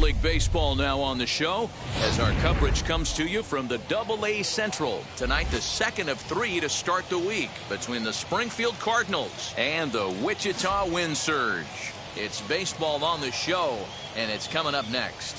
League Baseball now on the show as our coverage comes to you from the Double-A Central. Tonight, the second of 3 to start the week between the Springfield Cardinals and the Wichita Wind Surge. It's baseball on the show, and it's coming up next.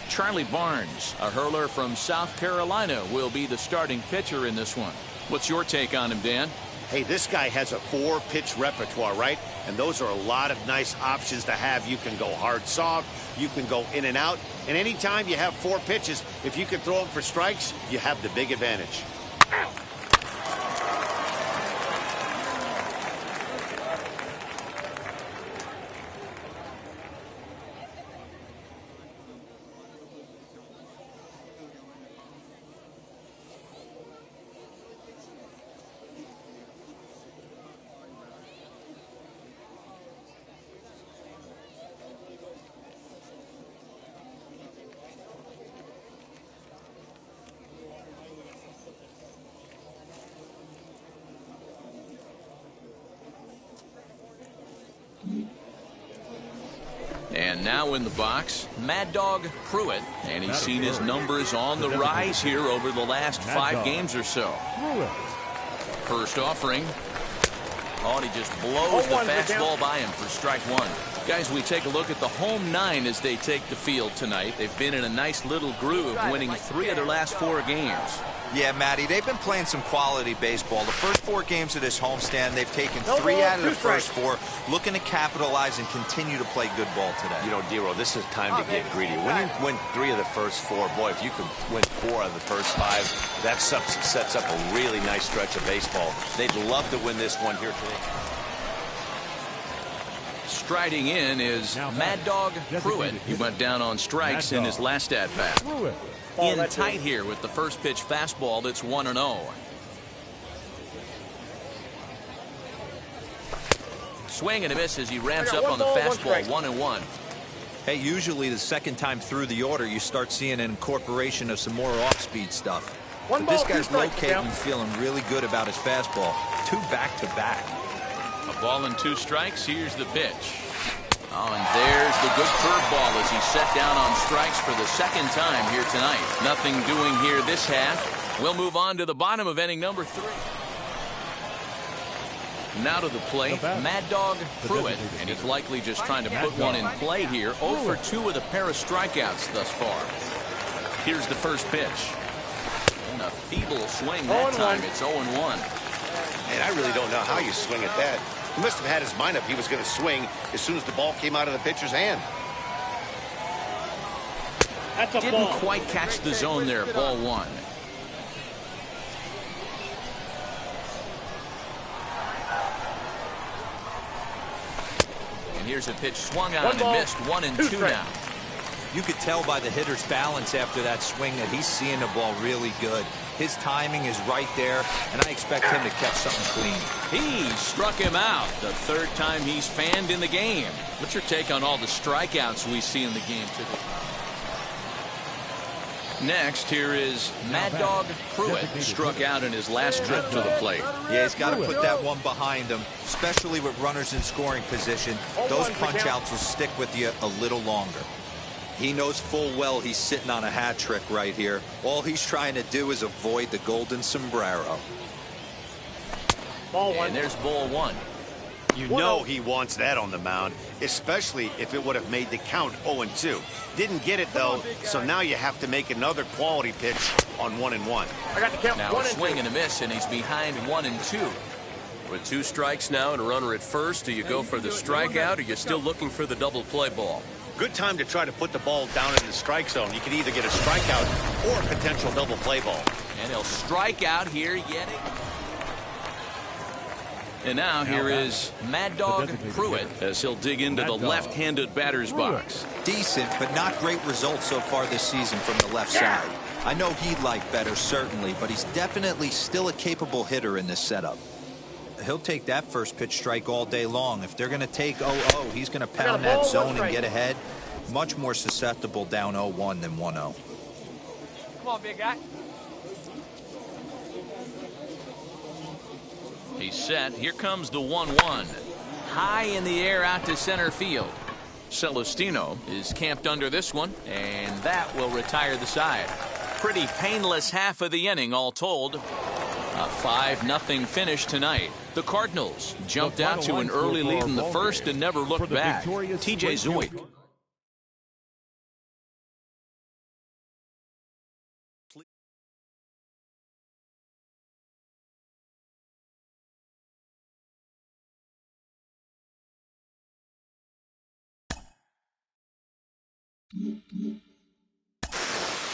Charlie Barnes, a hurler from South Carolina, will be the starting pitcher in this one. What's your take on him, Dan? Hey, this guy has a 4-pitch repertoire, right? And those are a lot of nice options to have. You can go hard, soft. You can go in and out. And anytime you have 4 pitches, if you can throw them for strikes, you have the big advantage. And now in the box, Mad Dog Pruitt, and he's seen his numbers on the rise here over the last 5 games or so. First offering. Oh, and he just blows the fastball by him for strike 1. Guys, we take a look at the home 9 as they take the field tonight. They've been in a nice little groove, winning 3 of their last 4 games. Yeah, Matty, they've been playing some quality baseball. The first 4 games of this homestand, they've taken 3 out of the first 4, looking to capitalize and continue to play good ball today. You know, Dero, this is time to get greedy. When you win 3 of the first 4, boy, if you can win 4 of the first 5, that sets up a really nice stretch of baseball. They'd love to win this one here today. Striding in is Mad Dog Pruitt. He went down on strikes in his last at-bat. In tight here with the first pitch fastball that's 1-0. Swing and a miss as he ramps up on the fastball. 1-1. Hey, usually the second time through the order, you start seeing an incorporation of some more off-speed stuff. But this guy's locating and feeling really good about his fastball. 2 back-to-back. A ball and 2 strikes. Here's the pitch. Oh, and there's the good curveball as he's set down on strikes for the second time here tonight. Nothing doing here this half. We'll move on to the bottom of inning number 3. Now to the plate, Mad Dog Pruitt, and he's likely just trying to put one in play here. 0 for 2 with a pair of strikeouts thus far. Here's the first pitch. And a feeble swing that time. It's 0-1. And I really don't know how you swing at that. He must have had his mind up he was going to swing as soon as the ball came out of the pitcher's hand. Didn't quite catch the zone there. Ball 1. And here's a pitch swung on and missed. 1-2 now. You could tell by the hitter's balance after that swing that he's seeing the ball really good. His timing is right there, and I expect him to catch something clean. He struck him out the 3rd time he's fanned in the game. What's your take on all the strikeouts we see in the game today? Next, here is Mad Dog Pruitt. Struck out in his last trip to the plate. Yeah, he's got to put that one behind him, especially with runners in scoring position. Those punch-outs will stick with you a little longer. He knows full well he's sitting on a hat trick right here. All he's trying to do is avoid the golden sombrero. Ball 1. And there's ball 1. You know he wants that on the mound, especially if it would have made the count 0-2. Didn't get it, though, so now you have to make another quality pitch on 1-1. I got the count. Now a swing and a miss, and he's behind 1-2. With 2 strikes now and a runner at first, do you go for the strikeout, or are you still looking for the double play ball? Good time to try to put the ball down in the strike zone. You can either get a strikeout or a potential double play ball. And he'll strike out here yet. And now here is Mad Dog Pruitt as he'll dig into the left-handed batter's box. Decent, but not great results so far this season from the left side. I know he'd like better, certainly, but he's definitely still a capable hitter in this setup. He'll take that first pitch strike all day long. If they're going to take 0-0, he's going to pound that zone and get ahead. Much more susceptible down 0-1 than 1-0. Come on, big guy. He's set. Here comes the 1-1. High in the air out to center field. Celestino is camped under this one, and that will retire the side. Pretty painless half of the inning all told. A 5-0 finish tonight. The Cardinals jumped out to an early lead in the first and never looked back. TJ Zeuch.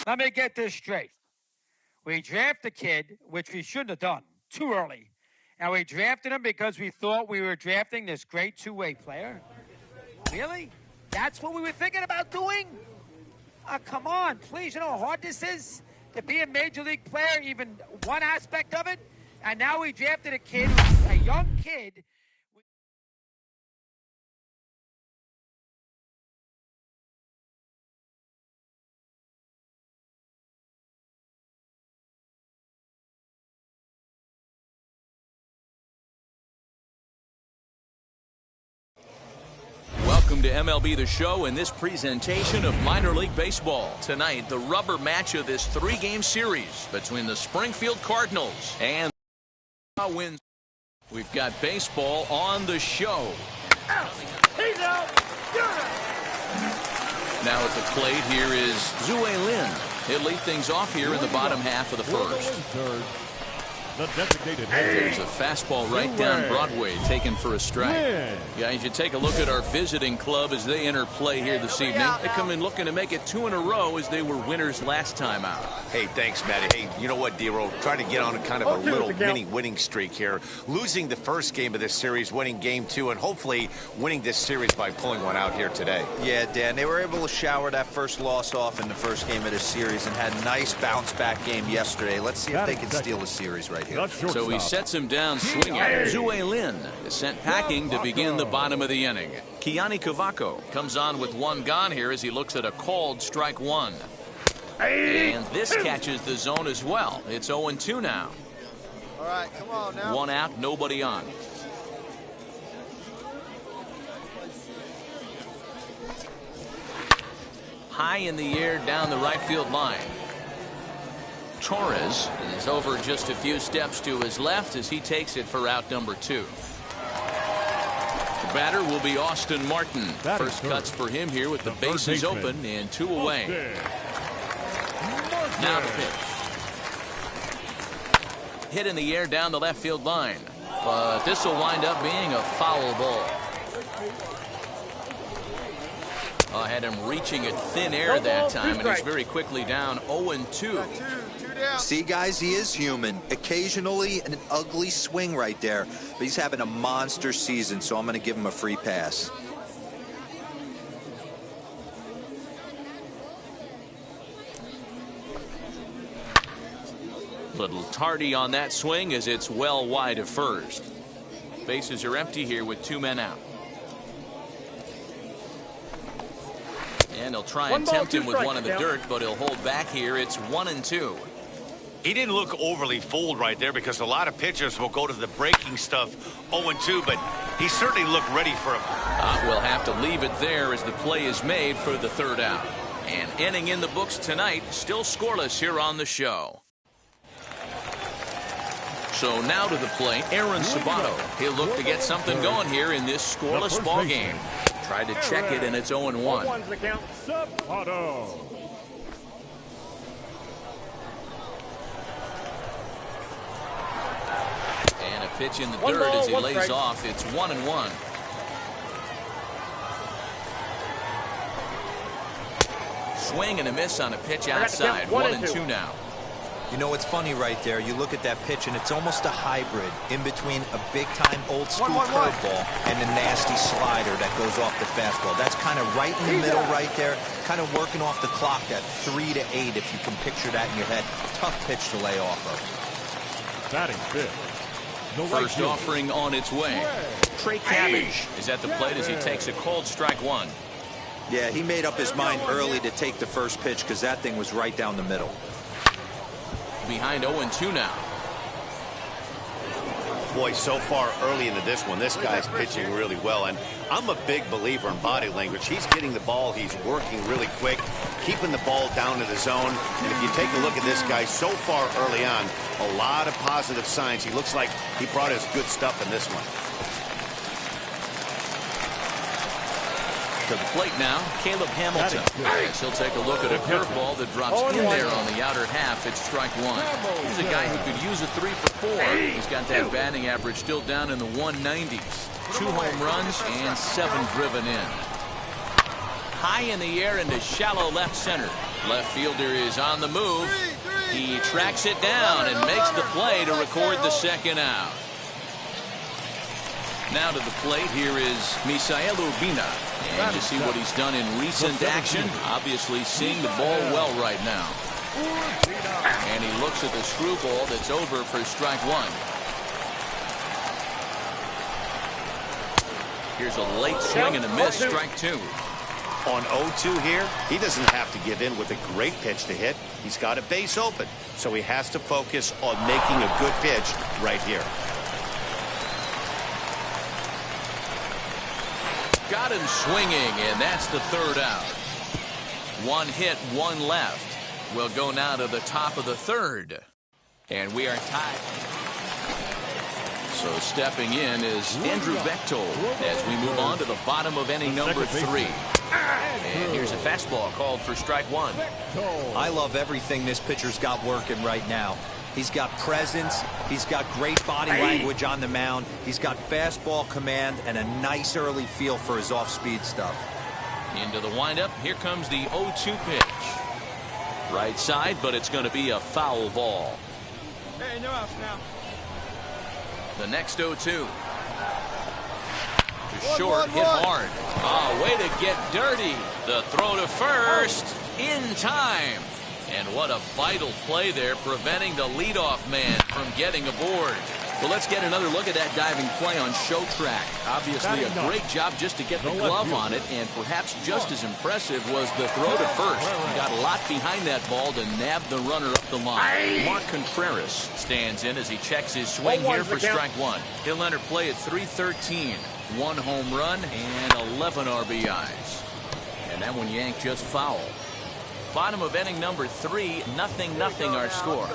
Let me get this straight. We drafted a kid, which we shouldn't have done, too early. And we drafted him because we thought we were drafting this great two-way player? Really? That's what we were thinking about doing? Oh, come on, please. You know how hard this is to be a major league player, even one aspect of it? And now we drafted a kid, a young kid. Welcome to MLB The Show and this presentation of minor league baseball. Tonight, the rubber match of this 3-game series between the Springfield Cardinals and the Wins. We've got baseball on the show. He's out. Now at the plate, here is Zue Lin. He'll lead things off here in the bottom half of the first. There's a fastball right down Broadway taken for a strike. Yeah, you should take a look at our visiting club as they enter play here this evening. They come in looking to make it 2 in a row as they were winners last time out. Hey, thanks, Matty. Hey, you know what, D-Roll? Trying to get on a kind of a little mini winning streak here. Losing the first game of this series, winning game 2, and hopefully winning this series by pulling one out here today. Yeah, Dan, they were able to shower that first loss off in the first game of this series and had a nice bounce-back game yesterday. Let's see if they can steal the series right here. So he sets him down swinging. Zue Lin is sent packing to begin the bottom of the inning. Kiani Cavaco comes on with 1 gone here as he looks at a called strike 1. And this catches the zone as well. It's 0-2 now. All right, come on now. 1 out, nobody on. High in the air down the right field line. Torres is over just a few steps to his left as he takes it for out number 2. The batter will be Austin Martin. First cuts for him here with the bases open and 2 away. Now the pitch. Hit in the air down the left field line. But this will wind up being a foul ball. I had him reaching at thin air that time, and he's very quickly down 0-2. See, guys, he is human. Occasionally an ugly swing right there, but he's having a monster season, so I'm going to give him a free pass. Little tardy on that swing as it's well wide of first. Bases are empty here with 2 men out. And he'll try and tempt him with one in the dirt, but he'll hold back here. It's 1-2. He didn't look overly fooled right there because a lot of pitchers will go to the breaking stuff 0-2, but he certainly looked ready for him. We'll have to leave it there as the play is made for the 3rd out. And inning in the books tonight, still scoreless here on the show. So now to the plate, Aaron Sabato. He'll look to get something going here in this scoreless ball game. Tried to check it, and it's 0-1. And a pitch in the dirt as he lays off. It's 1-1. Swing and a miss on a pitch outside. 1-2 now. You know, it's funny right there. You look at that pitch, and it's almost a hybrid in between a big-time old-school curveball and a nasty slider that goes off the fastball. That's kind of right in the middle right there, kind of working off the clock at 3 to 8, if you can picture that in your head. Tough pitch to lay off of. Batting fifth. First offering on its way. Trey Cabbage is at the plate as he takes a called strike 1. Yeah, he made up his mind early to take the first pitch because that thing was right down the middle. Behind 0-2 now. Boy, so far early into this one, this guy's pitching really well. And I'm a big believer in body language. He's getting the ball. He's working really quick, keeping the ball down to the zone. And if you take a look at this guy so far early on, a lot of positive signs. He looks like he brought his good stuff in this one. To the plate now, Caleb Hamilton. Yes, he'll take a look at a curveball that drops in there on the outer half. It's strike one. He's a guy who could use a 3 for 4. He's got that batting average still down in the 190s. 2 home runs and 7 driven in. High in the air into shallow left center. Left fielder is on the move. He tracks it down and makes the play to record the second out. Now to the plate, here is Misael Urbina. And you see what he's done in recent action. Obviously seeing the ball well right now. And he looks at the screwball that's over for strike one. Here's a late swing and a miss, strike two. On 0-2 here, he doesn't have to give in with a great pitch to hit. He's got a base open, so he has to focus on making a good pitch right here. Got him swinging, and that's the third out. 1 hit, 1 left. We'll go now to the top of the third. And we are tied. So stepping in is Andrew Bechtold as we move on to the bottom of inning number 3. And here's a fastball called for strike one. I love everything this pitcher's got working right now. He's got presence. He's got great body language on the mound. He's got fastball command and a nice early feel for his off-speed stuff. Into the windup. Here comes the 0-2 pitch. Right side, but it's going to be a foul ball. Hey, no outs now. The next 0-2. To short, hit hard. Oh, way to get dirty. The throw to first in time. And what a vital play there, preventing the leadoff man from getting aboard. Well, let's get another look at that diving play on show track. Obviously a great job just to get the glove on it, and perhaps just as impressive was the throw to first. He got a lot behind that ball to nab the runner up the line. Mark Contreras stands in as he checks his swing here for strike one. He'll enter play at .313. 1 home run and 11 RBIs. And that one yanked just foul. Bottom of inning number 3, 0-0 our score.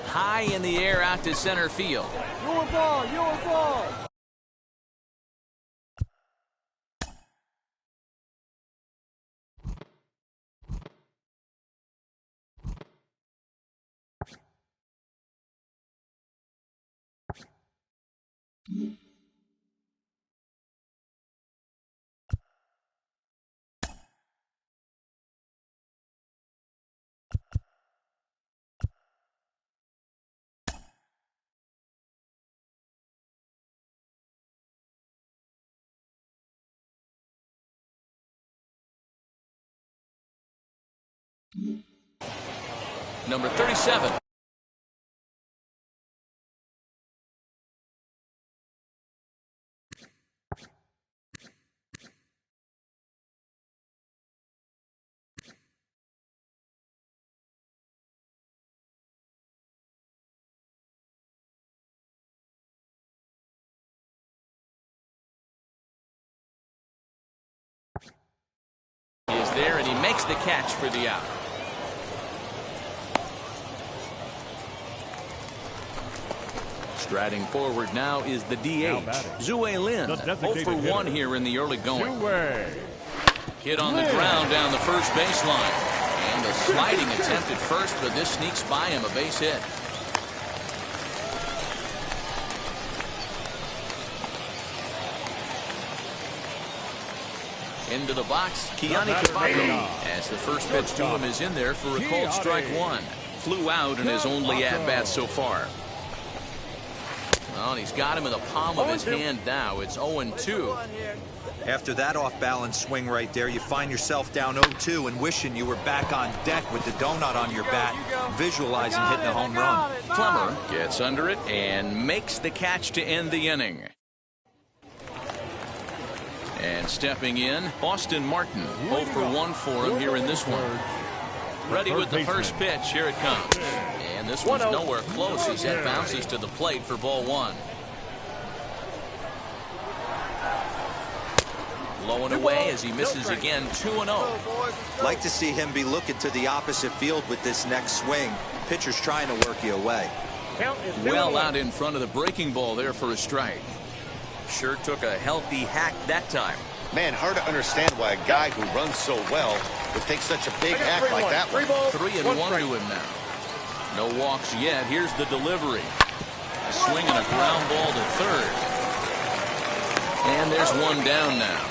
High in the air out to center field. Your ball, your ball. Number 37. He is there, and he makes the catch for the out. Striding forward now is the DH, Zue Lin. 0 for 1 here in the early going. Hit on the ground down the first baseline. And the sliding attempt at first, but this sneaks by him, a base hit. Into the box, Kiani Sabato, as the first pitch to him is in there for a called strike one. Flew out in his only at-bat so far. Well, he's got him in the palm of his hand now. It's 0-2. After that off-balance swing right there, you find yourself down 0-2 and wishing you were back on deck with the donut on your bat, visualizing hitting a home run. Plummer gets under it and makes the catch to end the inning. And stepping in, Austin Martin. 0 for 1 for him here in this one. Ready with the first pitch. Here it comes. And And this one's nowhere close as that bounces to the plate for ball one. Low and away as he misses again, 2-0. Like to see him be looking to the opposite field with this next swing. Pitcher's trying to work you away. Well out in front of the breaking ball there for a strike. Sure took a healthy hack that time. Man, hard to understand why a guy who runs so well would take such a big hack like that one. 3-1 to him now. No walks yet. Here's the delivery. A swing and a ground ball to third. And there's one down now.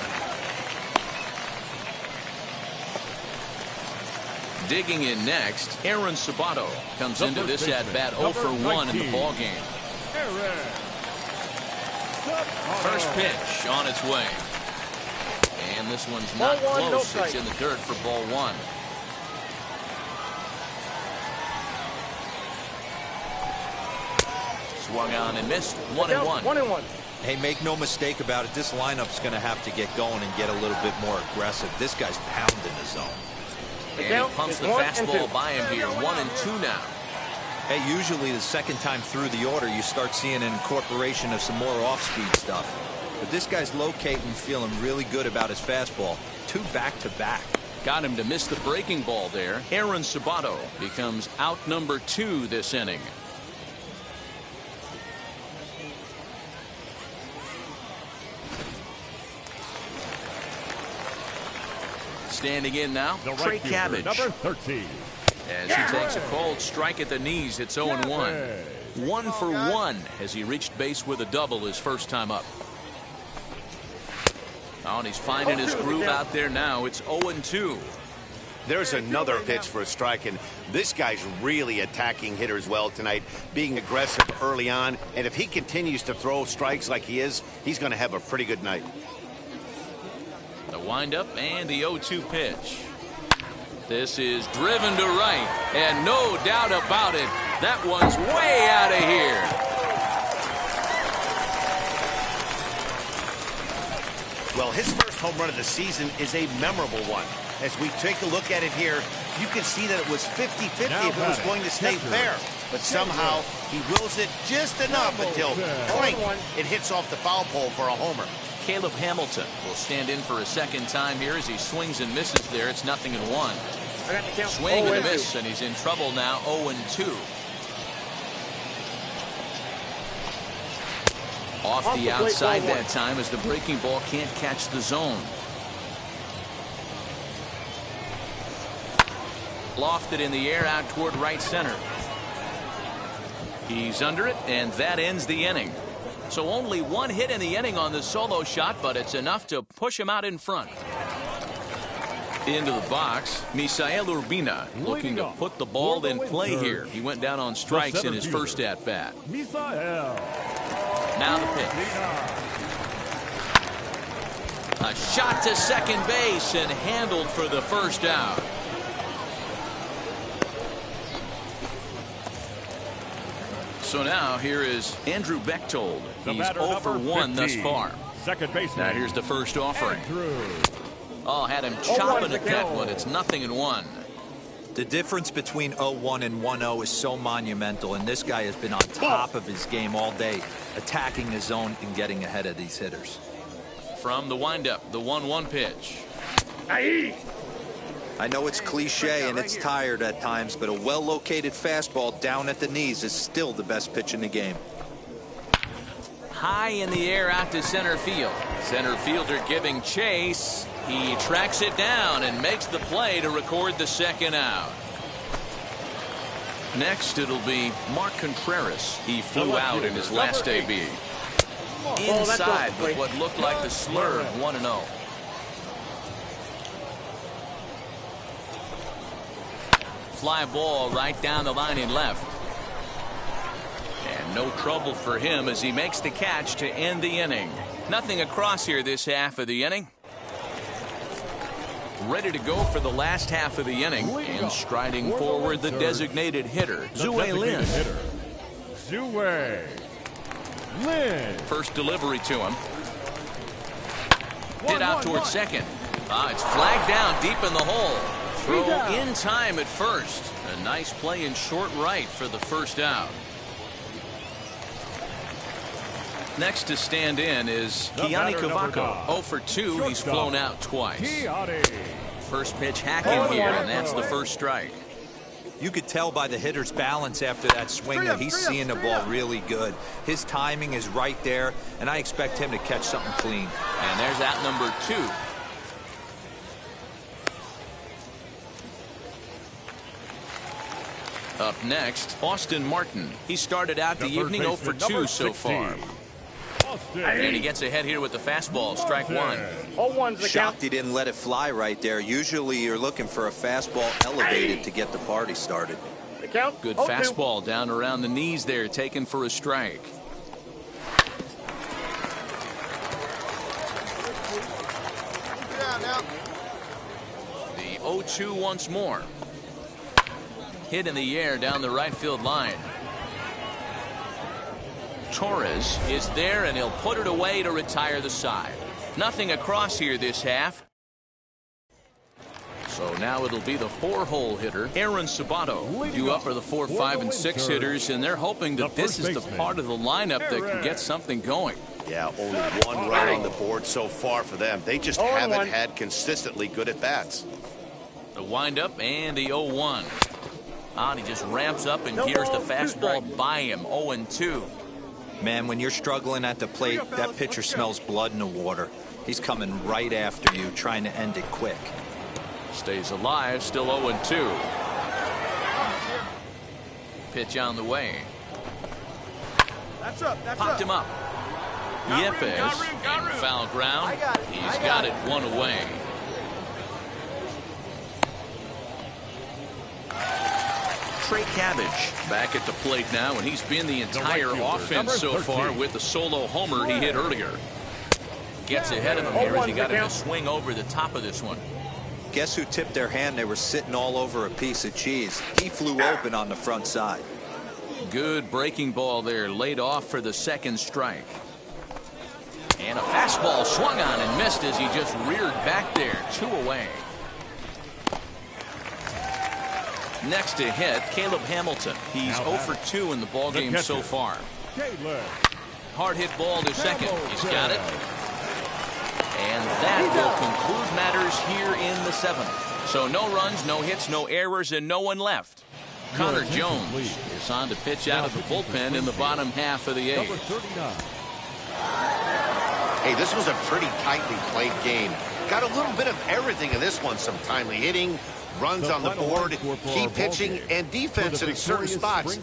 Digging in next, Aaron Sabato comes into this at-bat 0 for 1 in the ballgame. First pitch on its way. And this one's not close. It's in the dirt for ball one. Swung on and missed. 1-1. 1-1. Hey, make no mistake about it. This lineup's going to have to get going and get a little bit more aggressive. This guy's pounding the zone. And he pumps the fastball by him here. 1-2 now. Hey, usually the second time through the order, you start seeing an incorporation of some more off-speed stuff. But this guy's locating, feeling really good about his fastball. 2 back-to-back. Got him to miss the breaking ball there. Aaron Sabato becomes out number 2 this inning. Standing in now, Trey Cabbage. Number 13. As he takes a cold strike at the knees, it's 0-1. 1 for 1 as he reached base with a double his first time up. Oh, and he's finding his groove out there now. It's 0-2. There's another pitch for a strike, and this guy's really attacking hitters well tonight, being aggressive early on. And if he continues to throw strikes like he is, he's going to have a pretty good night. The windup and the 0-2 pitch. This is driven to right, and no doubt about it, that one's way out of here. Well, his first home run of the season is a memorable one. As we take a look at it here, you can see that it was 50-50 if it was going to stay fair. But somehow, he wills it just enough until, clink, it hits off the foul pole for a homer. Caleb Hamilton will stand in for a second time here as he swings and misses there. It's 0-1. Swing and a miss, and he's in trouble now. 0-2. Off the outside that time as the breaking ball can't catch the zone. Lofted in the air out toward right center. He's under it, and that ends the inning. So only 1 hit in the inning on the solo shot, but it's enough to push him out in front. Into the box, Misael Urbina looking to put the ball in play here. He went down on strikes in his first at-bat. Now the pitch. A shot to second base and handled for the first out. So now here is Andrew Bechtold. He's 0 for 1 thus far. Second baseman. Now here's the first offering. Oh, had him chopping at that one. It's 0-1. The difference between 0-1 and 1-0 is so monumental, and this guy has been on top of his game all day, attacking the zone and getting ahead of these hitters. From the windup, the 1-1 pitch. I know it's cliche and it's tired at times, but a well-located fastball down at the knees is still the best pitch in the game. High in the air out to center field. Center fielder giving chase. He tracks it down and makes the play to record the second out. Next, it'll be Mark Contreras. He flew out in his last AB. Inside with what looked like the slur of 1-0. Fly ball right down the line in left. And no trouble for him as he makes the catch to end the inning. Nothing across here this half of the inning. Ready to go for the last half of the inning. And striding forward, the designated hitter, Zue Lin. Zue Lin. First delivery to him. Hit out towards second. It's flagged down deep in the hole. Throw in time at first. A nice play in short right for the first out. Next to stand in is Keani Cavaco. 0 for 2. He's flown out twice. First pitch hacking here, and that's the first strike. You could tell by the hitter's balance after that swing that he's seeing the ball really good. His timing is right there, and I expect him to catch something clean. And there's out number 2. Up next, Austin Martin. He started out the evening 0 for 2 so far. And he gets ahead here with the fastball, strike 1. 0-1's the count. Shocked he didn't let it fly right there. Usually you're looking for a fastball elevated to get the party started. The count. Good 0-2. fastball down around the knees there, taken for a strike. The 0-2 once more. Hit in the air down the right field line. Torres is there, and he'll put it away to retire the side. Nothing across here this half. So now it'll be the 4-hole hitter, Aaron Sabato. Due up are the 4, 5, and 6 hitters, and they're hoping that this is the part of the lineup that can get something going. Yeah, only 1 run on the board so far for them. They just haven't had consistently good at-bats. The windup and the 0-1. And he just ramps up and gears the fastball by him. 0-2. Man, when you're struggling at the plate, that pitcher smells blood in the water. He's coming right after you, trying to end it quick. Stays alive, still 0-2. Pitch on the way. That's up. That's Popped up. him up. Yepes in foul ground. He's got it 1 away. Trey Cabbage back at the plate now, and he's been the entire offense so far with the solo homer he hit earlier. Gets ahead of him here as he got him to swing over the top of this one. Guess who tipped their hand? They were sitting all over a piece of cheese. He flew open on the front side. Good breaking ball there, laid off for the second strike. And a fastball swung on and missed as he just reared back there. 2 away. Next to hit, Caleb Hamilton. He's 0 for 2 in the ballgame so far. Hard hit ball to second. He's got it. And that will conclude matters here in the 7th. So no runs, no hits, no errors, and no one left. Connor Jones is on to pitch out of the bullpen in the bottom half of the 8th. Hey, this was a pretty tightly played game. Got a little bit of everything in this one. Some timely hitting, runs on the board, key pitching, and defense in certain spots.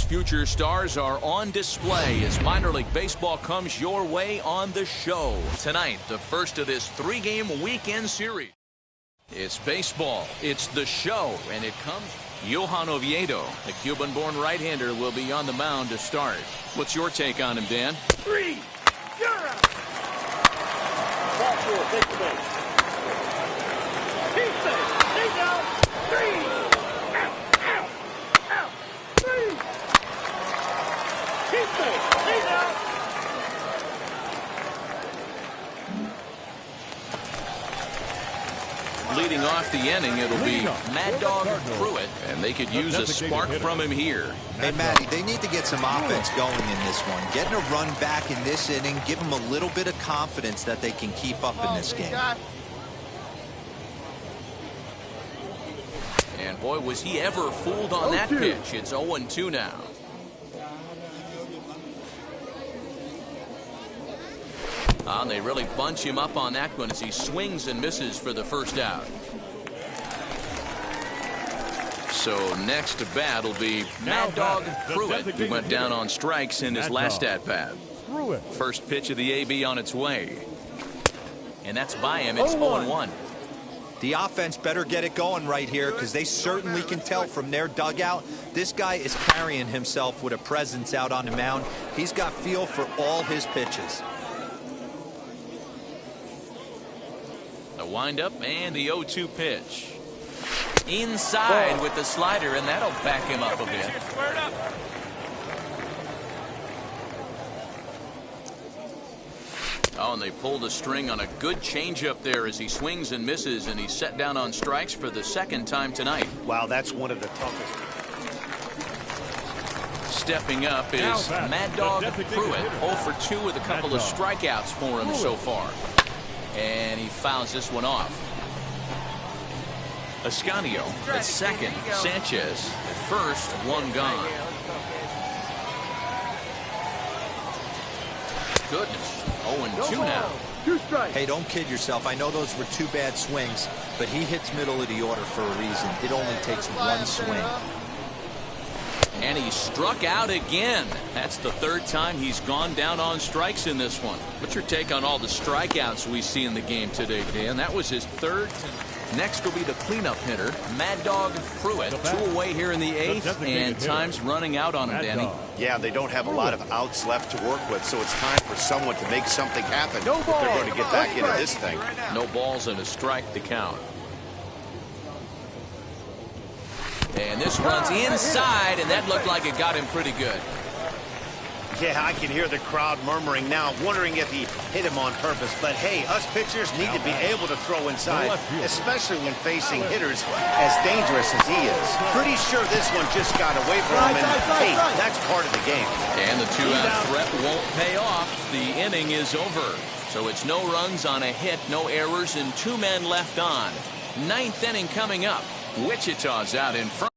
Future stars are on display as minor league baseball comes your way on the show. Tonight, the first of this 3-game weekend series. It's baseball, it's the show, and it comes. Johan Oviedo, the Cuban-born right-hander, will be on the mound to start. What's your take on him, Dan? 3, you're out. Ball 4, take the base. He's safe. He's out. 3. Leading off the inning, it'll be Mad Dog Pruitt, and they could use a spark from him here. Hey, Matty, they need to get some offense going in this one. Getting a run back in this inning, give them a little bit of confidence that they can keep up in this game. And boy, was he ever fooled on that pitch. It's 0-2 now. And they really bunch him up on that one as he swings and misses for the first out. So next to bat will be Mad Dog Pruitt, who went down on strikes in his last at-bat. First pitch of the AB on its way. And that's by him. It's 0-1. The offense better get it going right here because they certainly can tell from their dugout this guy is carrying himself with a presence out on the mound. He's got feel for all his pitches. The windup and the 0-2 pitch. Inside with the slider, and that'll back him up a bit. Oh, and they pulled a string on a good changeup there as he swings and misses, and he's set down on strikes for the second time tonight. Wow, that's one of the toughest. Stepping up is Mad Dog Pruitt, 0 for 2 with a couple of strikeouts for him so far. And he fouls this one off. Ascanio at second. Sanchez at first. One gone. Goodness. 0-2 now. Hey, don't kid yourself. I know those were 2 bad swings, but he hits middle of the order for a reason. It only takes one swing. And he struck out again. That's the 3rd time he's gone down on strikes in this one. What's your take on all the strikeouts we see in the game today, Dan? That was his 3rd. Next will be the cleanup hitter, Mad Dog Pruitt. 2 away here in the 8th, and time's running out on him, Danny. Yeah, they don't have a lot of outs left to work with, so it's time for someone to make something happen if they're going to get back into this thing. No balls and a strike to count. And this one's inside, and that looked like it got him pretty good. Yeah, I can hear the crowd murmuring now, wondering if he hit him on purpose. But hey, us pitchers need to be able to throw inside, especially when facing hitters as dangerous as he is. Pretty sure this one just got away from him, and hey, that's part of the game. And the 2-out threat won't pay off. The inning is over. So it's no runs on a hit, no errors, and 2 men left on. 9th inning coming up. Wichita's out in front.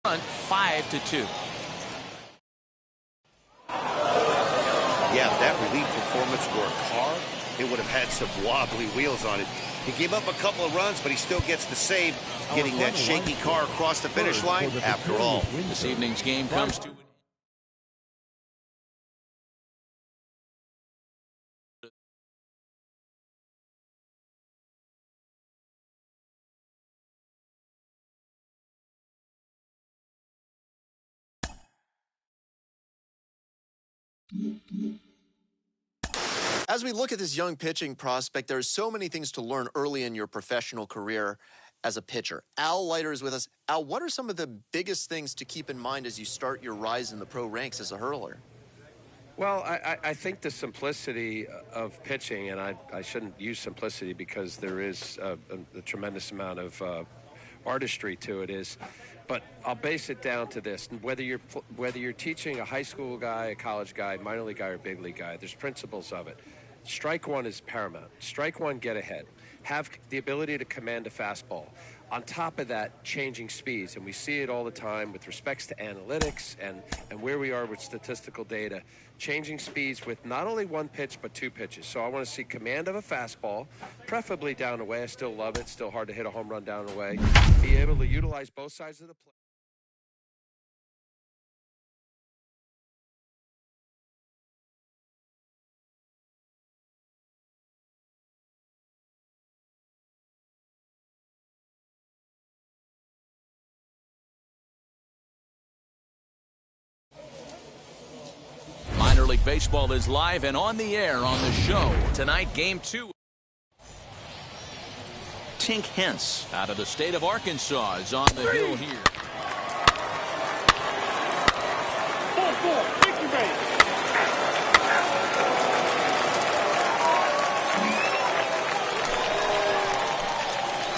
Front 5-2. Yeah, if that relief performance were a car, it would have had some wobbly wheels on it. He gave up a couple of runs, but he still gets the save, getting that shaky car across the finish line after all. This evening's game comes to As we look at this young pitching prospect, there are so many things to learn early in your professional career as a pitcher. Al Leiter is with us. Al, what are some of the biggest things to keep in mind as you start your rise in the pro ranks as a hurler? Well, I think the simplicity of pitching, and I shouldn't use simplicity because there is a tremendous amount of artistry to it, but I'll base it down to this. Whether you're teaching a high school guy, a college guy, minor league guy, or big league guy, there's principles of it. Strike one is paramount. Strike one, get ahead. Have the ability to command a fastball. On top of that, changing speeds, and we see it all the time with respects to analytics and where we are with statistical data, changing speeds with not only one pitch but 2 pitches. So I want to see command of a fastball, preferably down and away. I still love it. Still hard to hit a home run down and away. Be able to utilize both sides of the plate. Baseball is live and on the air on the show. Tonight, Game 2. Tink Hence out of the state of Arkansas is on the hill here. 4-4, victory base.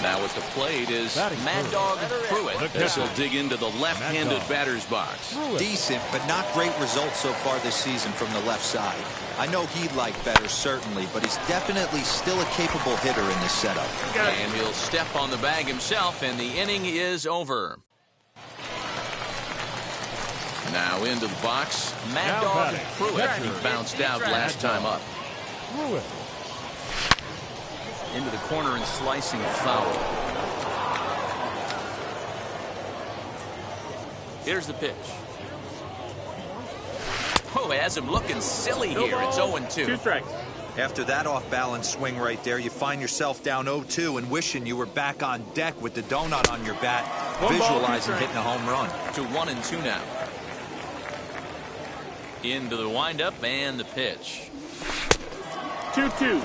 Now at the plate is Mad Dog Pruitt as he'll dig into the left-handed batter's box. Decent, but not great results so far this season from the left side. I know he'd like better, certainly, but he's definitely still a capable hitter in this setup. And he'll step on the bag himself, and the inning is over. Now into the box, Mad Dog Pruitt. He bounced out last time up. Pruitt. Into the corner and slicing foul. Here's the pitch. Oh, has him looking silly here. It's 0-2. 2 strikes. After that off-balance swing right there, you find yourself down 0-2 and wishing you were back on deck with the donut on your bat, visualizing hitting a home run. To 1-2 now. Into the windup and the pitch. 2-2.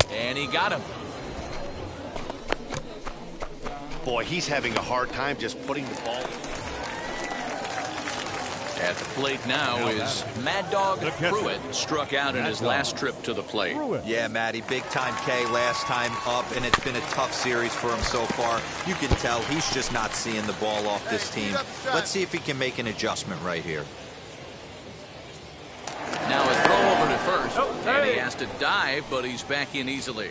And he got him. Boy, he's having a hard time just putting the ball. At the plate now is Mad Dog Pruitt. Struck out in his last trip to the plate. Yeah, Matty, big-time K last time up, and it's been a tough series for him so far. You can tell he's just not seeing the ball off this team. Let's see if he can make an adjustment right here. Now a throw over to first, and he has to dive, but he's back in easily.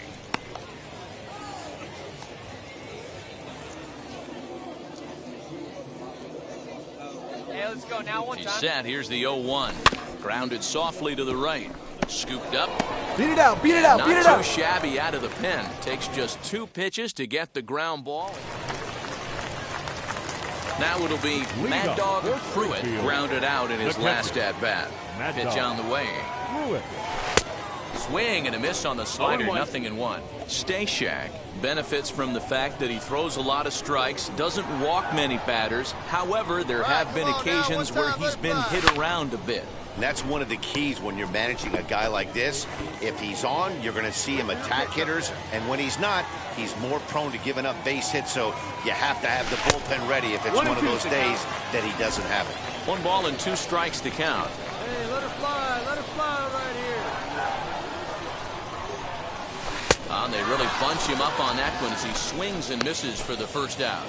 Hey, let's go now. One He's time. set. Here's the 0-1. Grounded softly to the right. Scooped up. Beat it out, beat it out, beat it Not out. too shabby out of the pen. Takes just 2 pitches to get the ground ball. Now it'll be Mad Dog Pruitt grounded out in his last at-bat. Pitch on the way. Swing and a miss on the slider, 0-1. Stashak benefits from the fact that he throws a lot of strikes, doesn't walk many batters. However, there have been occasions where he's been hit around a bit. And that's one of the keys when you're managing a guy like this. If he's on, you're going to see him attack hitters. And when he's not, he's more prone to giving up base hits. So you have to have the bullpen ready if it's one of those days that he doesn't have it. 1 ball and 2 strikes to count. Hey, let her fly right here. They really bunch him up on that one as he swings and misses for the first out.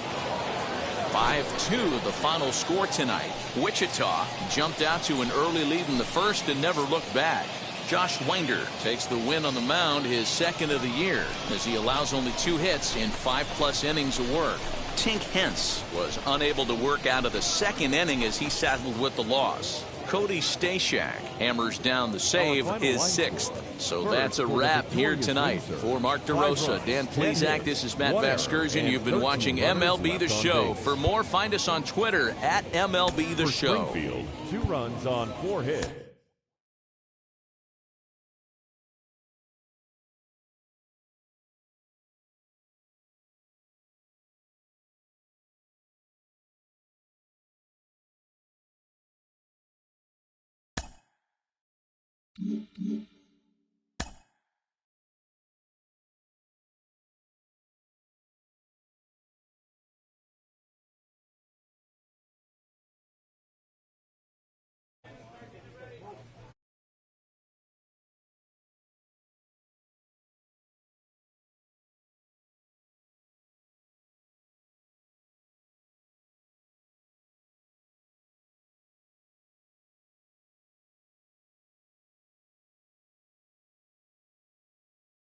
5-2 the final score tonight. Wichita jumped out to an early lead in the first and never looked back. Josh Winder takes the win on the mound, his second of the year, as he allows only 2 hits in 5+ innings of work. Tink Hence was unable to work out of the second inning as he saddled with the loss. Cody Stashak hammers down the save, his 6th. So that's a wrap here tonight. For Mark DeRosa, Dan Plezak, this is Matt Vasgersian. You've been watching MLB The Show. For more, find us on Twitter at MLB The Show. Springfield, 2 runs on 4 hits. Mm-hmm.